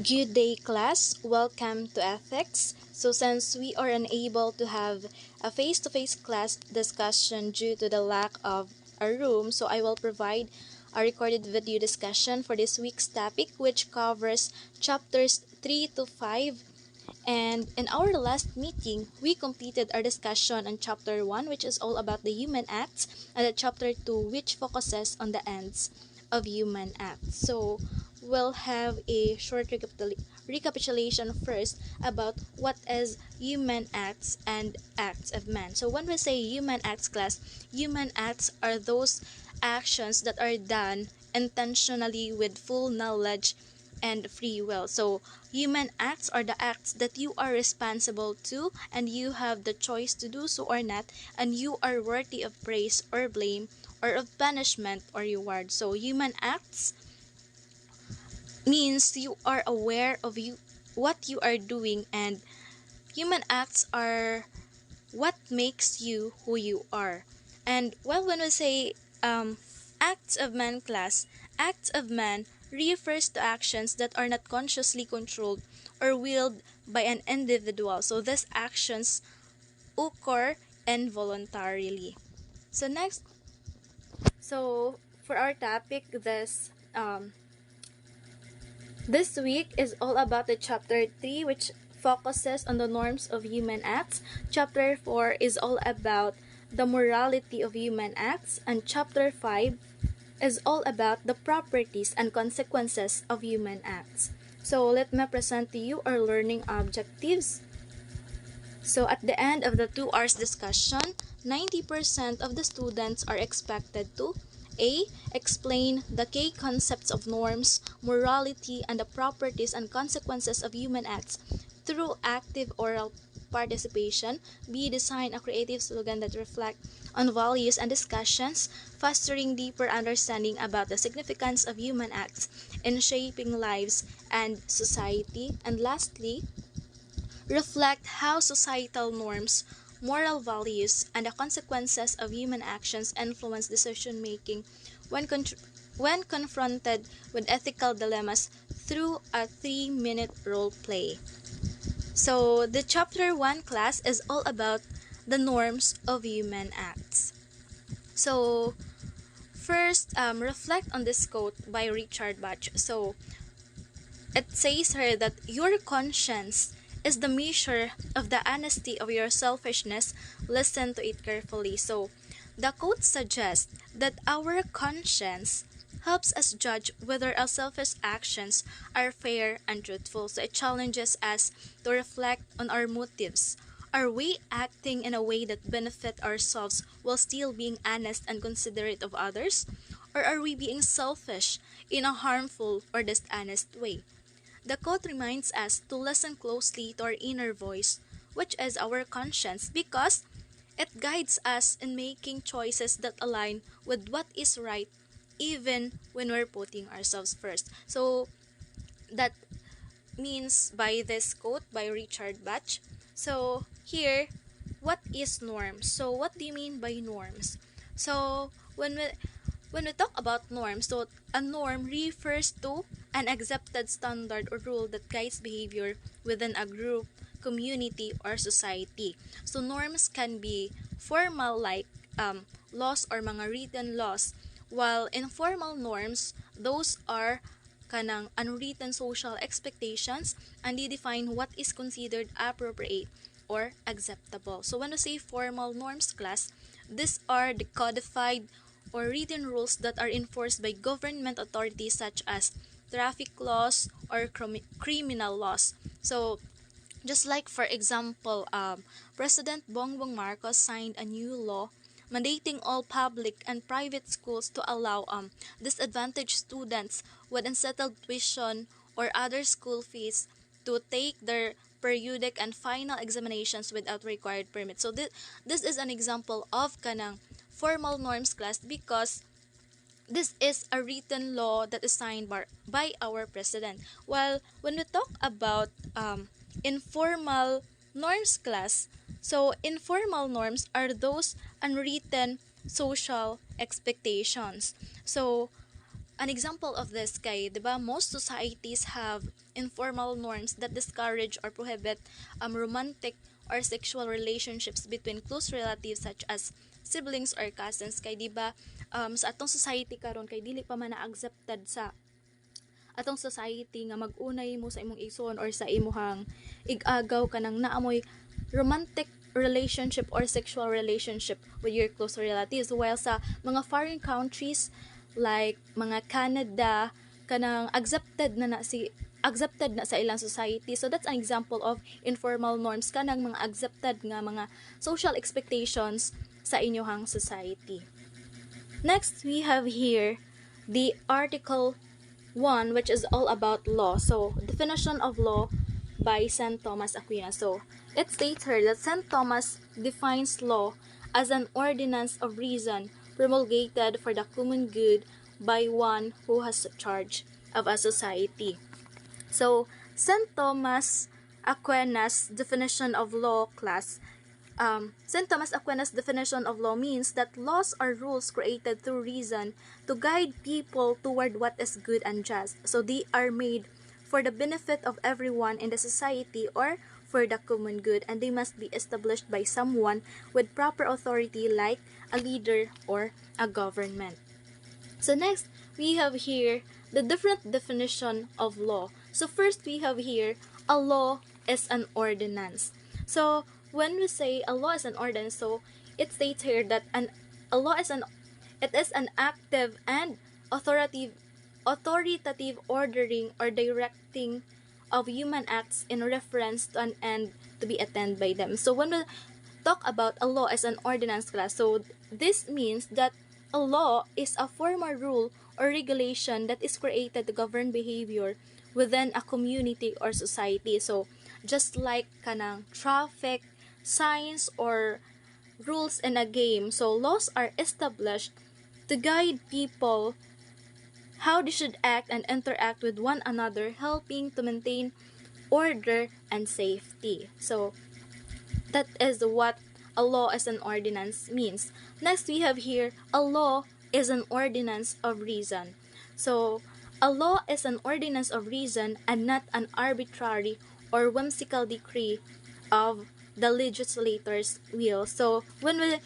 Good day, class. Welcome to Ethics. So, since we are unable to have a face to face class discussion due to the lack of a room, so I will provide a recorded video discussion for this week's topic, which covers chapters 3 to 5. And in our last meeting, we completed our discussion on chapter 1, which is all about the human acts, and the chapter 2, which focuses on the ends of human acts. So, we'll have a short recapitulation first about what is human acts and acts of man. So, when we say human acts, class, human acts are those actions that are done intentionally with full knowledge and free will. So, human acts are the acts that you are responsible to and you have the choice to do so or not, and you are worthy of praise or blame or of punishment or reward. So, human acts means you are aware of what you are doing, and human acts are what makes you who you are. And well, when we say acts of man, class, acts of man refers to actions that are not consciously controlled or willed by an individual. So these actions occur involuntarily. So next, so for our topic, this week is all about the chapter 3, which focuses on the norms of human acts. Chapter 4 is all about the morality of human acts, and chapter 5 is all about the properties and consequences of human acts. So let me present to you our learning objectives. So at the end of the 2 hours discussion, 90% of the students are expected to A. Explain the key concepts of norms, morality, and the properties and consequences of human acts through active oral participation. B. Design a creative slogan that reflect on values and discussions, fostering deeper understanding about the significance of human acts in shaping lives and society. And lastly, reflect how societal norms, moral values, and the consequences of human actions influence decision making when, when confronted with ethical dilemmas through a 3-minute role play. So, the chapter 1 class is all about the norms of human acts. So, first, reflect on this quote by Richard Bach. So, it says here that your conscience is the measure of the honesty of your selfishness. Listen to it carefully. So, the quote suggests that our conscience helps us judge whether our selfish actions are fair and truthful. So, it challenges us to reflect on our motives. Are we acting in a way that benefit ourselves while still being honest and considerate of others? Or are we being selfish in a harmful or dishonest way? The quote reminds us to listen closely to our inner voice, which is our conscience, because it guides us in making choices that align with what is right, even when we're putting ourselves first. So, that means by this quote by Richard Bach. So, here, what is norms? So, what do you mean by norms? So, when we talk about norms, so a norm refers to an accepted standard or rule that guides behavior within a group, community, or society. So norms can be formal like laws or mga written laws, while informal norms, those are kanang unwritten social expectations, and they define what is considered appropriate or acceptable. So when we say formal norms, class, these are the codified or written rules that are enforced by government authorities such as traffic laws or criminal laws. So, just like for example, President Bongbong Marcos signed a new law mandating all public and private schools to allow disadvantaged students with unsettled tuition or other school fees to take their periodic and final examinations without required permit. So this is an example of kanang formal norms, class, because this is a written law that is signed by our president. While when we talk about informal norms, class, so informal norms are those unwritten social expectations. So An example of this kay, 'di ba, most societies have informal norms that discourage or prohibit romantic or sexual relationships between close relatives such as siblings or cousins kay, 'di ba, sa atong society karon kay dili pa man na accepted sa atong society nga mag-unay mo sa imong igsoon or sa imuhang igagaw kanang naamoy romantic relationship or sexual relationship with your close relatives, while sa mga foreign countries like mga Canada kanang accepted na sa ilang society. So that's an example of informal norms kanang mga accepted nga mga social expectations sa inyohang society. Next, we have here the Article 1, which is all about law. So, definition of law by St. Thomas Aquinas. So, it states here that St. Thomas defines law as an ordinance of reason promulgated for the common good by one who has charge of a society. So, St. Thomas Aquinas' definition of law St. Thomas Aquinas' definition of law means that laws are rules created through reason to guide people toward what is good and just. So they are made for the benefit of everyone in the society or for the common good, and they must be established by someone with proper authority like a leader or a government. So next, we have here the different definition of law. So first, we have here a law is an ordinance. So when we say a law is an ordinance, so it states here that a law is an active and authoritative ordering or directing of human acts in reference to an end to be attained by them. So when we talk about a law as an ordinance class, so this means that a law is a formal rule or regulation that is created to govern behavior within a community or society. So just like kanang traffic signs or rules in a game, so laws are established to guide people how they should act and interact with one another, helping to maintain order and safety. So that is what a law as an ordinance means. Next, we have here a law is an ordinance of reason. So a law is an ordinance of reason and not an arbitrary or whimsical decree of the legislator's will. So when we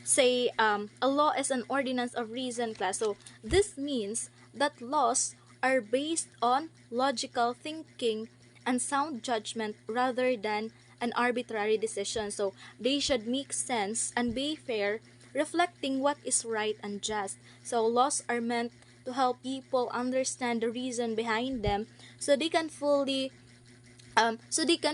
say a law is an ordinance of reason class, so this means that laws are based on logical thinking and sound judgment rather than an arbitrary decision. So they should make sense and be fair, reflecting what is right and just. So laws are meant to help people understand the reason behind them so they can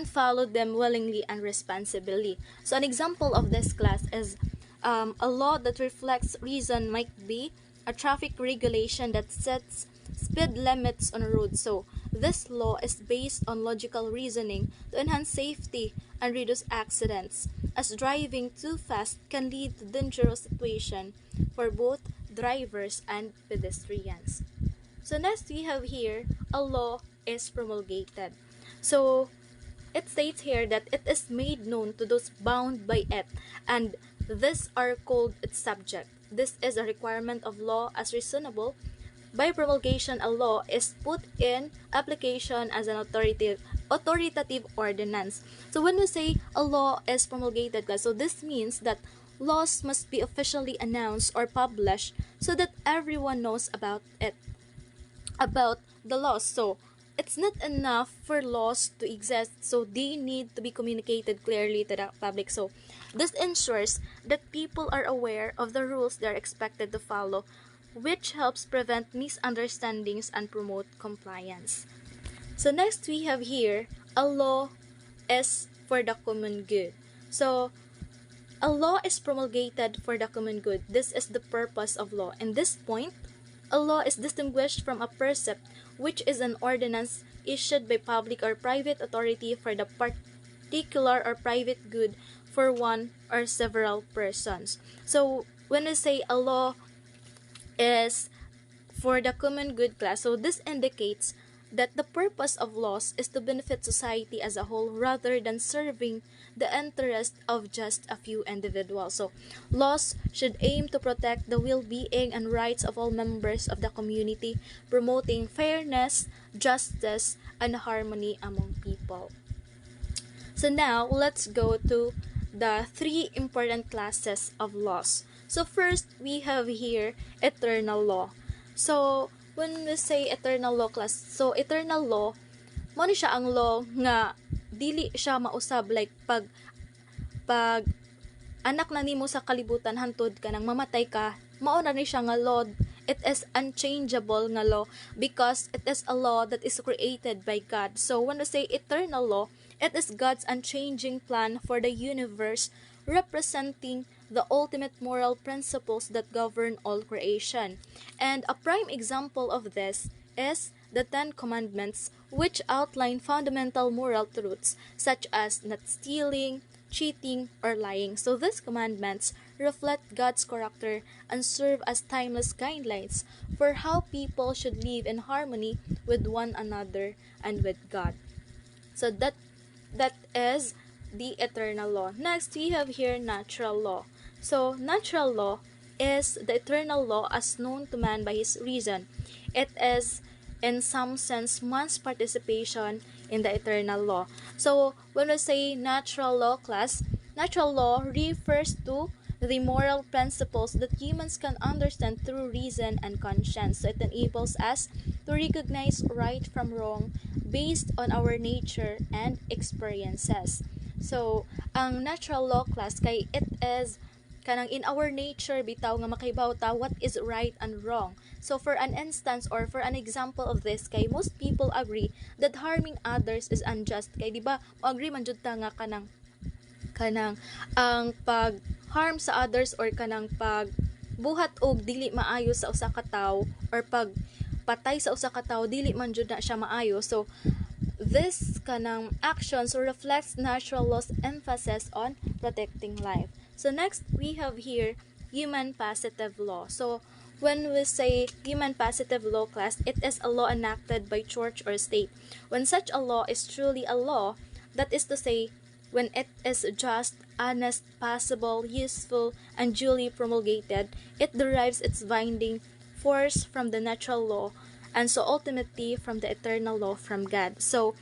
follow them willingly and responsibly. So an example of this class is a law that reflects reason might be a traffic regulation that sets speed limits on roads. So this law is based on logical reasoning to enhance safety and reduce accidents, as driving too fast can lead to dangerous situation for both drivers and pedestrians. So next we have here a law is promulgated. So it states here that it is made known to those bound by it, and these are called its subject. This is a requirement of law as reasonable. By promulgation, a law is put in application as an authoritative ordinance. So when we say a law is promulgated, so this means that laws must be officially announced or published so that everyone knows about the laws. So it's not enough for laws to exist, so they need to be communicated clearly to the public. So this ensures that people are aware of the rules they are expected to follow, which helps prevent misunderstandings and promote compliance. So next we have here a law is for the common good. So a law is promulgated for the common good. This is the purpose of law. In this point, a law is distinguished from a precept, which is an ordinance issued by public or private authority for the particular or private good for one or several persons. So when we say a law is for the common good class, so this indicates that the purpose of laws is to benefit society as a whole rather than serving the interest of just a few individuals. So, laws should aim to protect the well-being and rights of all members of the community, promoting fairness, justice, and harmony among people. So now, let's go to the three important classes of laws. So first, we have here eternal law. So, when we say eternal law class, so eternal law, mo ni siya ang law nga dili siya mausab, like pag anak na nimo sa kalibutan hantod ka nang mamatay ka, mao na ni siya nga law. It is unchangeable nga law because it is a law that is created by God. So when we say eternal law, it is God's unchanging plan for the universe, representing the ultimate moral principles that govern all creation. And a prime example of this is the Ten Commandments, which outline fundamental moral truths such as not stealing, cheating, or lying. So these commandments reflect God's character and serve as timeless guidelines for how people should live in harmony with one another and with God. So that is the eternal law. Next, we have here natural law. So natural law is the eternal law as known to man by his reason. It is in some sense man's participation in the eternal law. So when we say natural law class, natural law refers to the moral principles that humans can understand through reason and conscience. So it enables us to recognize right from wrong based on our nature and experiences. So ang natural law class kay it is kanang in our nature bitaw nga makaibaw ta what is right and wrong. So for an instance or for an example of this kay most people agree that harming others is unjust. Kay di ba agree man jud ta nga kanang ang pag harm sa others or kanang pag buhat og dili maayo sa usa ka tawo or pag patay sa usa ka tawo dili man jud na siya maayo. So this kanang actions reflects natural law's emphasis on protecting life. So next, we have here human positive law. So when we say human positive law class, it is a law enacted by church or state. When such a law is truly a law, that is to say, when it is just, honest, possible, useful, and duly promulgated, it derives its binding force from the natural law and so ultimately from the eternal law from God. So,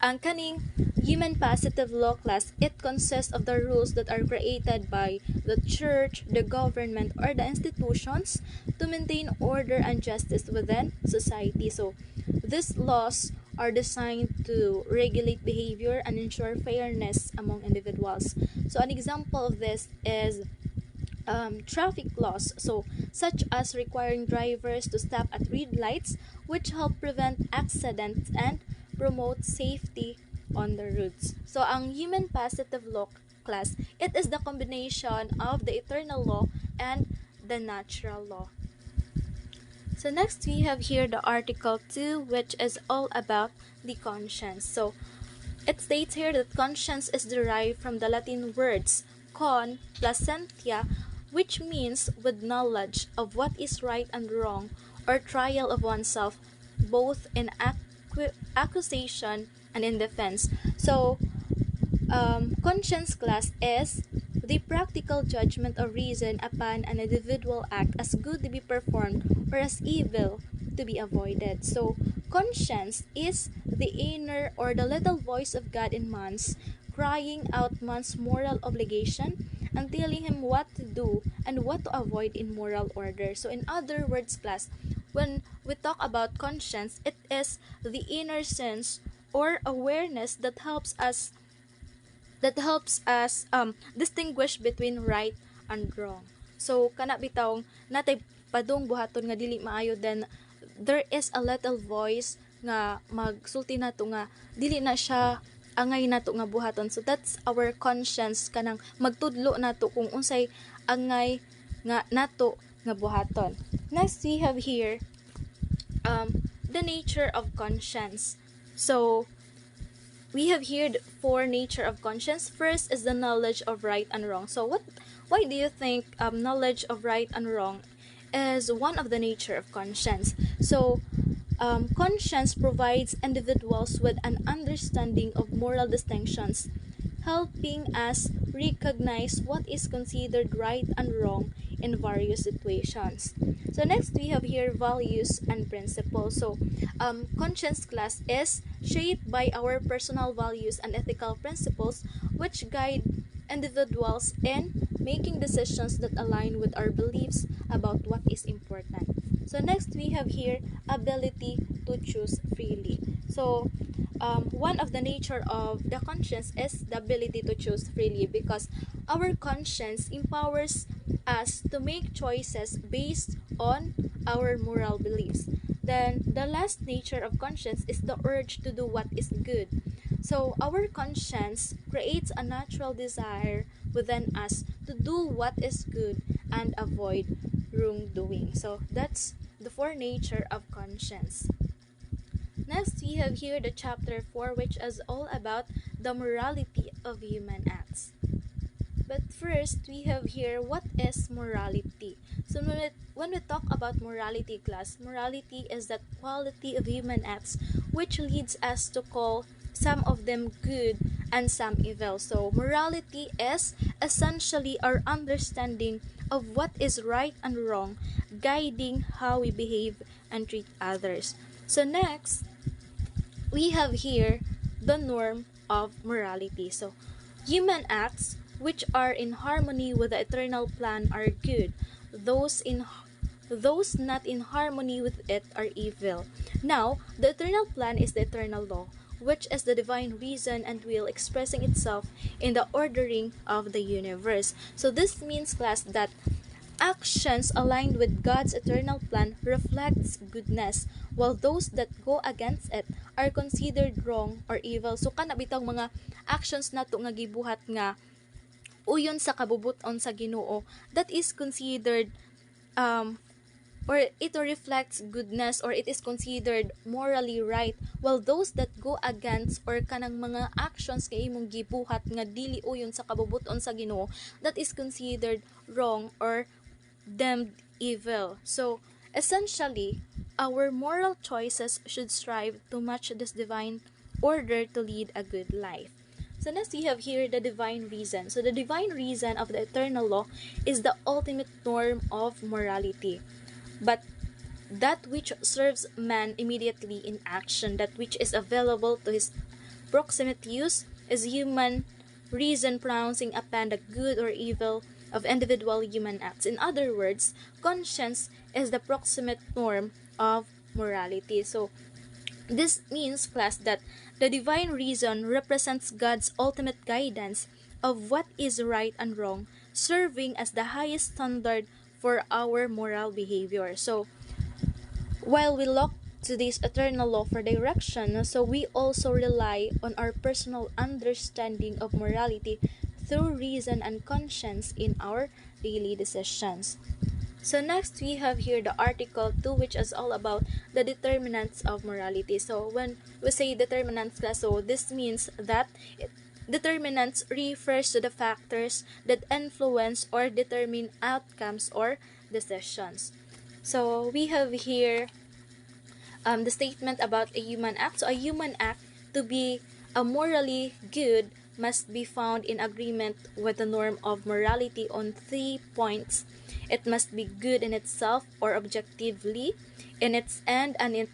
ang kaning human positive law class, it consists of the rules that are created by the church, the government, or the institutions to maintain order and justice within society. So, these laws are designed to regulate behavior and ensure fairness among individuals. So, an example of this is traffic laws, so such as requiring drivers to stop at red lights, which help prevent accidents and promote safety on the roads. So ang human positive law class, it is the combination of the eternal law and the natural law. So next we have here the article 2, which is all about the conscience. So it states here that conscience is derived from the Latin words con plus scientia, which means with knowledge of what is right and wrong, or trial of oneself, both in accusation and in defense. So, conscience class is the practical judgment of reason upon an individual act as good to be performed or as evil to be avoided. So, conscience is the inner or the little voice of God in man's, crying out man's moral obligation and telling him what to do and what to avoid in moral order. So in other words, class, when we talk about conscience, it is the inner sense or awareness that helps us distinguish between right and wrong. So kana bitaw natay padung buhaton nga dili maayo, then there is a little voice nga magsulti nato nga dili na siya angay nato nga buhaton. So that's our conscience, kanang magtudlo nato kung unsay angay nga nato nga buhaton. Next we have here the nature of conscience. So we have here the four nature of conscience. First is the knowledge of right and wrong. So why do you think knowledge of right and wrong is one of the nature of conscience? So Conscience provides individuals with an understanding of moral distinctions, helping us recognize what is considered right and wrong in various situations. So next we have here values and principles. So conscience class is shaped by our personal values and ethical principles which guide individuals in making decisions that align with our beliefs about what is important. So next we have here ability to choose freely. So one of the nature of the conscience is the ability to choose freely because our conscience empowers us to make choices based on our moral beliefs. Then the last nature of conscience is the urge to do what is good. So our conscience creates a natural desire within us to do what is good and avoid wrongdoing. So that's the four nature of conscience. Next, we have here the chapter 4, which is all about the morality of human acts. But first, we have here what is morality. So when we talk about morality class, morality is that quality of human acts which leads us to call some of them good and some evil. So morality is essentially our understanding of what is right and wrong, guiding how we behave and treat others. So next, we have here the norm of morality. So human acts which are in harmony with the eternal plan are good. Those not in harmony with it are evil. Now, the eternal plan is the eternal law, which is the divine reason and will expressing itself in the ordering of the universe. So this means class that actions aligned with God's eternal plan reflects goodness, while those that go against it are considered wrong or evil. So kana bitang mga actions nato nga gibuhat nga uyon sa kabubuton sa Ginoo, that is considered or it reflects goodness or it is considered morally right, while those that go against or kanang mga actions kay imong gibuhat nga dili uyon sa kabubuton sa Ginoo, that is considered wrong or deemed evil. So essentially, our moral choices should strive to match this divine order to lead a good life. So next we have here the divine reason. So the divine reason of the eternal law is the ultimate norm of morality. But that which serves man immediately in action, that which is available to his proximate use, is human reason pronouncing upon the good or evil of individual human acts. In other words, conscience is the proximate norm of morality. So this means, class, that the divine reason represents God's ultimate guidance of what is right and wrong, serving as the highest standard for our moral behavior. So while we look to this eternal law for direction, so we also rely on our personal understanding of morality through reason and conscience in our daily decisions. So next we have here the article 2, which is all about the determinants of morality. So when we say determinants class, so this means that determinants refers to the factors that influence or determine outcomes or decisions. So we have here the statement about a human act. So a human act to be morally good must be found in agreement with the norm of morality on 3 points. It must be good in itself or objectively, in its end and in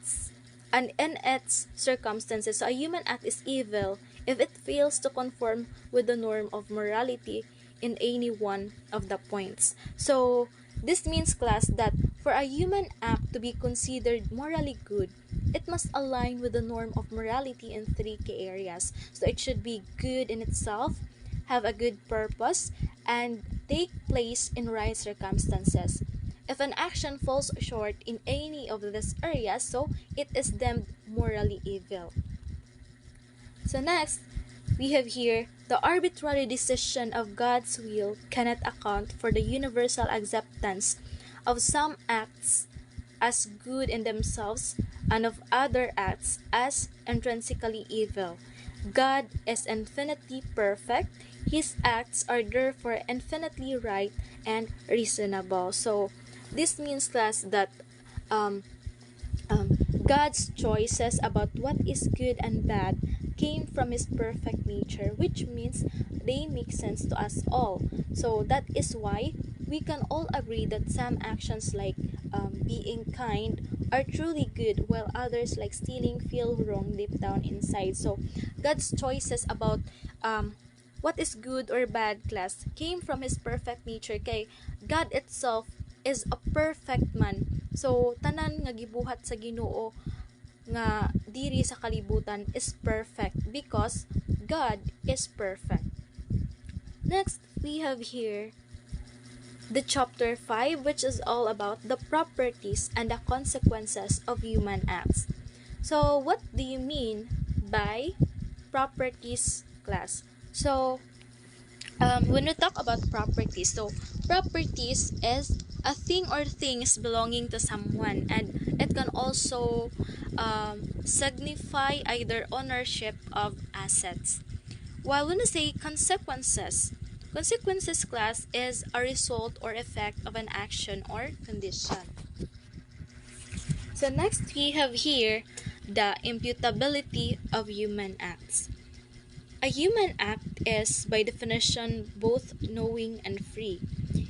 its circumstances. So a human act is evil if it fails to conform with the norm of morality in any one of the points. So this means, class, that for a human act to be considered morally good, it must align with the norm of morality in 3 key areas. So it should be good in itself, have a good purpose, and take place in right circumstances. If an action falls short in any of these areas, so it is deemed morally evil. So next, we have here the arbitrary decision of God's will cannot account for the universal acceptance of some acts as good in themselves and of other acts as intrinsically evil. God is infinitely perfect. His acts are therefore infinitely right and reasonable. So this means, class, that God's choices about what is good and bad came from His perfect nature, which means they make sense to us all. So that is why we can all agree that some actions like being kind are truly good, while others like stealing feel wrong deep down inside. So God's choices about what is good or bad, class, came from His perfect nature. Kay God itself is a perfect man. So tanan nga gibuhat sa Ginoo nga diri sa kalibutan is perfect because God is perfect. Next, we have here the chapter 5, which is all about the properties and the consequences of human acts. So what do you mean by properties, class? So when we talk about properties, so properties is a thing or things belonging to someone, and it can also signify either ownership of assets. While when we say consequences, consequences, class, is a result or effect of an action or condition. So next we have here the imputability of human acts. A human act is, by definition, both knowing and free.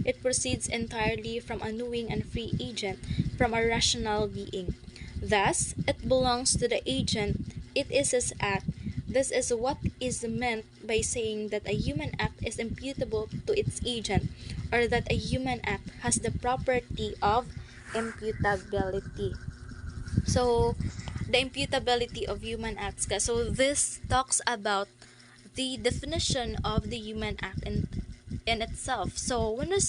It proceeds entirely from a knowing and free agent, from a rational being. Thus, it belongs to the agent, it is his act. This is what is meant by saying that a human act is imputable to its agent, or that a human act has the property of imputability. So, the imputability of human acts. So, this talks about the definition of the human act in itself. So when we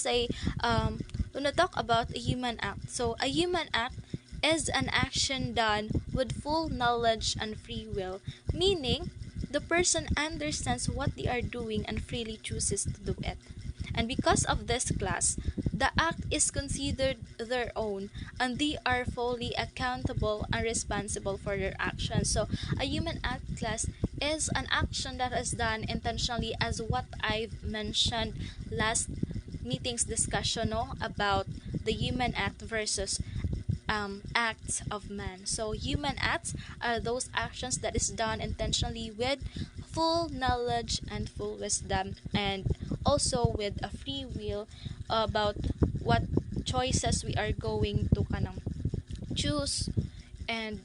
talk about a human act, so a human act is an action done with full knowledge and free will, meaning the person understands what they are doing and freely chooses to do it. And because of this, class, the act is considered their own, and they are fully accountable and responsible for their actions. So a human act, class, is an action that is done intentionally, as what I've mentioned last meeting's discussion about the human act versus acts of man. So human acts are those actions that is done intentionally with full knowledge and full wisdom, and also with a free will about what choices we are going to choose. And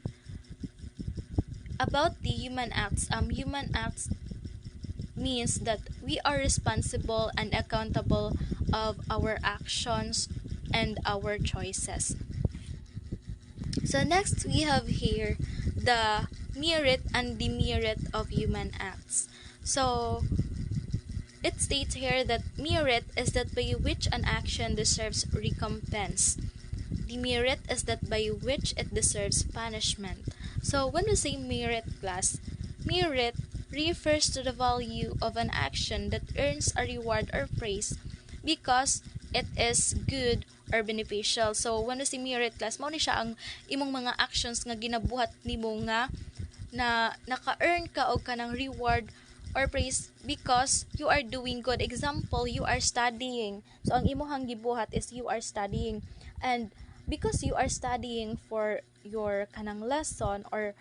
about the human acts means that we are responsible and accountable of our actions and our choices. So next we have here the merit and demerit of human acts. So it states here that merit is that by which an action deserves recompense. Demerit is that by which it deserves punishment. So when we say merit, class, merit refers to the value of an action that earns a reward or praise because it is good or beneficial. So when we say merit, class, mao ni siya ang imong mga actions nga ginabuhat nimo nga na naka-earn ka og kanang reward or praise because you are doing good. Example, you are studying. So ang imong gibuhat is you are studying, and because you are studying for your kanang lesson or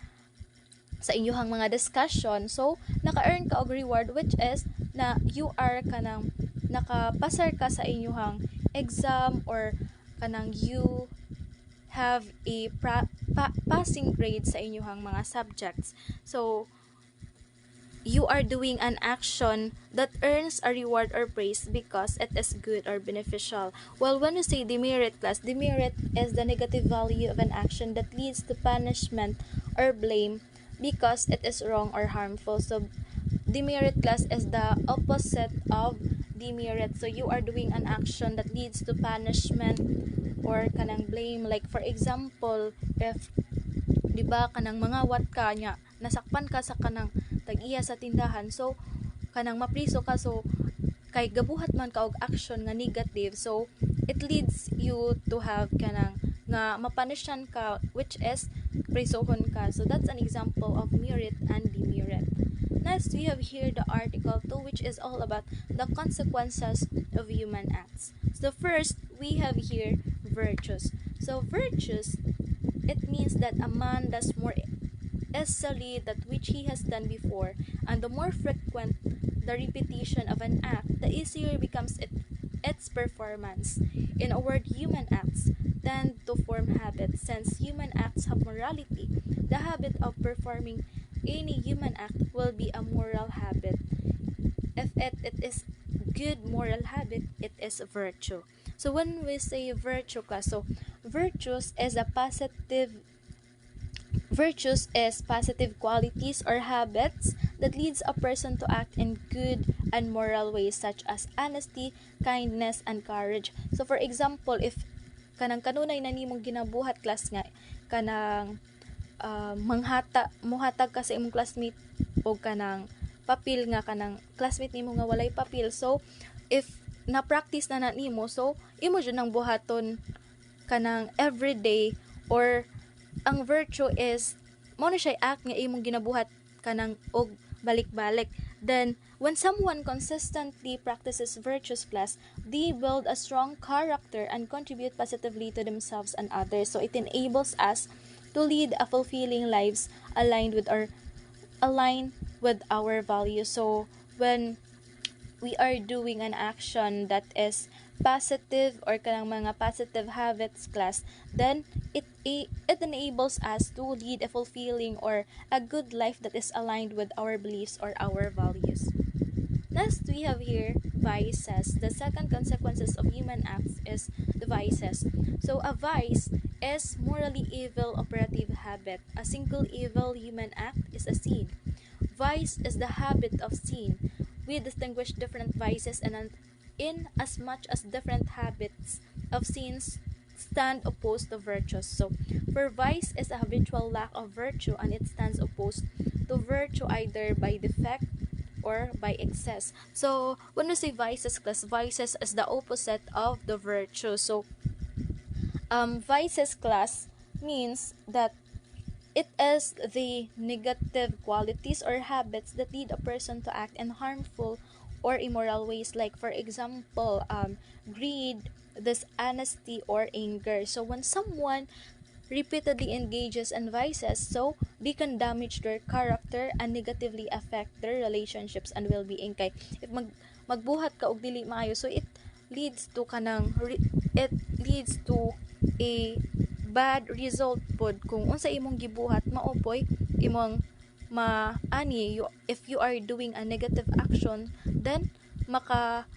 sa inyong mga discussion, so naka-earn ka og reward, which is na you are kanang nakapasar ka sa inyong exam, or kanang you have a passing grade sa inyong mga subjects. So you are doing an action that earns a reward or praise because it is good or beneficial. Well, when we say demerit, class, demerit is the negative value of an action that leads to punishment or blame because it is wrong or harmful. So demerit, class, is the opposite of demerit. So you are doing an action that leads to punishment or kanang blame. Like for example, if di ba kanang mga wat ka nya, nasakpan ka sa kanang tag-iya sa tindahan, so kanang mapriso ka, so kay gabuhat man ka og action nga negative, so it leads you to have kanang nga mapunishan ka, which is prisohon ka. So that's an example of merit and demerit. Next, we have here the article 2, which is all about the consequences of human acts. So first, we have here virtues. So virtues It means that a man does more easily that which he has done before, and the more frequent the repetition of an act, the easier becomes its performance. In a word, human acts tend to form habits. Since human acts have morality, the habit of performing any human act will be a moral habit. If it is good moral habit, it is virtue. So when we say virtue class, so virtues is positive qualities or habits that leads a person to act in good and moral ways such as honesty, kindness, and courage. So for example, if kanang kanunay na nimong ginabuhat class nga kanang muhatag ka sa imong classmate o kanang papel nga kanang classmate nimo nga walay papel, so if na practice na nimo, so imo jud nang buhaton kanang everyday, or ang virtue is mo na siya act nga imong ginabuhat kanang og balik-balik. Then when someone consistently practices virtues class, they build a strong character and contribute positively to themselves and others. So it enables us to lead a fulfilling lives aligned with our values. So when we are doing an action that is positive or kanang mga positive habits class, then it enables us to lead a fulfilling or a good life that is aligned with our beliefs or our values. Next, we have here vices. The second consequences of human acts is the vices. So a vice is morally evil operative habit. A single evil human act is a sin. Vice is the habit of sin. We distinguish different vices, and in as much as different habits of sins stand opposed to virtues. So, for vice is a habitual lack of virtue, and it stands opposed to virtue either by defect or by excess. So, when we say vices class, vices is the opposite of the virtue. So, vices class means that it is the negative qualities or habits that lead a person to act in harmful or immoral ways, like for example, greed, dishonesty, or anger. So when someone repeatedly engages in vices, so they can damage their character and negatively affect their relationships and well-being. Kay if magbuhat ka og dili maayo, so it leads to a bad result pod kung unsa imong gibuhat maopoy imong if you are doing a negative action, then maka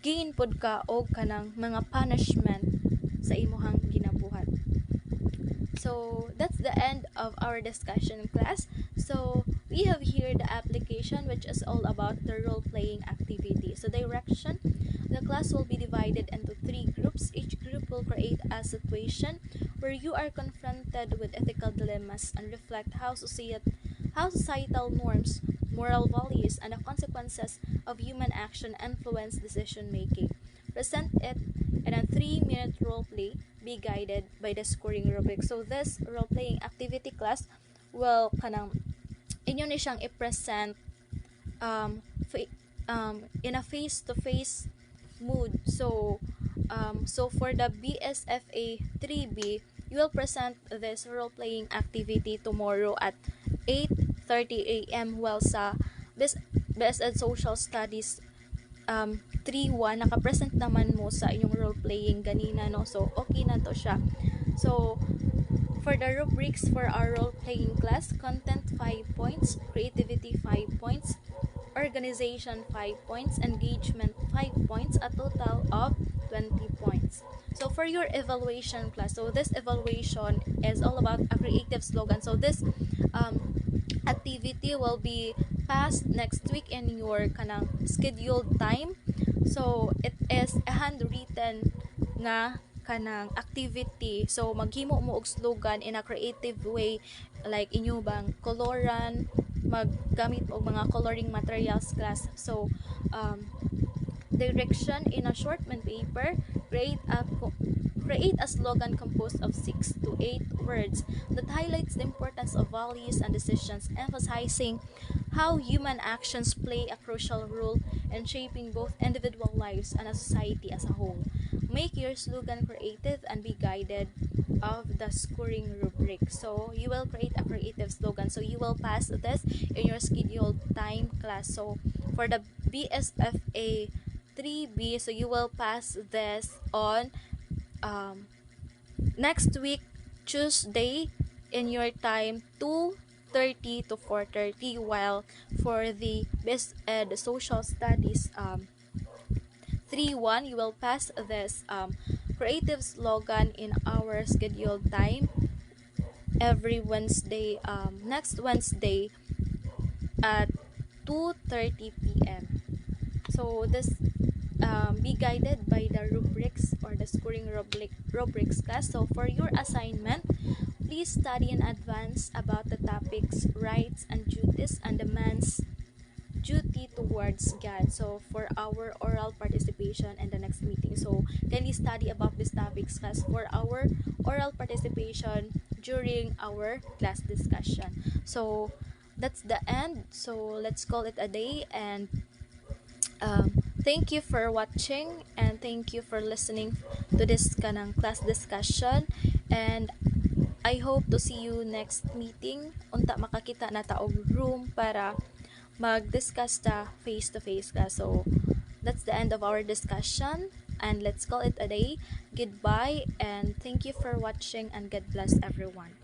gain pod ka og kanang mga punishment sa imong ginabuhat. So that's the end of our discussion class. So we have here the application, which is all about the role-playing activity. So direction: the class will be divided into 3 groups. Each group will create a situation where you are confronted with ethical dilemmas and reflect how societal norms, moral values, and the consequences of human action influence decision making. Present it in a 3-minute role play, be guided by the scoring rubric. So this role-playing activity class will inyo ni siyang i-present in a face-to-face mood. So for the BSFA 3B, you will present this role-playing activity tomorrow at 8:30 a.m. while sa BSED Social Studies 3-1 nakapresent naman mo sa inyong role-playing ganina, no? So okay na to siya. So for the rubrics for our role-playing class: content 5 points, creativity 5 points, organization 5 points, engagement 5 points, a total of 20 points. So for your evaluation class, so this evaluation is all about a creative slogan. So this activity will be passed next week in your scheduled time. So it is a handwritten nga activity. So maghimo mo og slogan in a creative way, like inyo bang koloran, maggamit og mga coloring materials class. So direction: in a short paper, create a slogan composed of 6 to 8 words that highlights the importance of values and decisions, emphasizing how human actions play a crucial role in shaping both individual lives and a society as a whole. make your slogan creative and be guided of the scoring rubric. So you will create a creative slogan. So you will pass this in your scheduled time class. So for the BSFA 3B, so you will pass this on next week, Tuesday, in your time 2:30 to 4:30, while for the Best Ed Social Studies 3-1, you will pass this creative slogan in our scheduled time every Wednesday, next Wednesday at 2:30 p.m. So this be guided by the rubrics or the scoring rubrics class. So for your assignment, please study in advance about the topics rights and duties and the man's duty towards God. So for our oral participation in the next meeting, so kindly study about these topics class for our oral participation during our class discussion. So that's the end. So let's call it a day, and thank you for watching and thank you for listening to this kanang class discussion, and I hope to see you next meeting. Unta makakita na ta og room para mag-discuss ta face-to-face ka. So, that's the end of our discussion, and let's call it a day. Goodbye, and thank you for watching, and God bless everyone.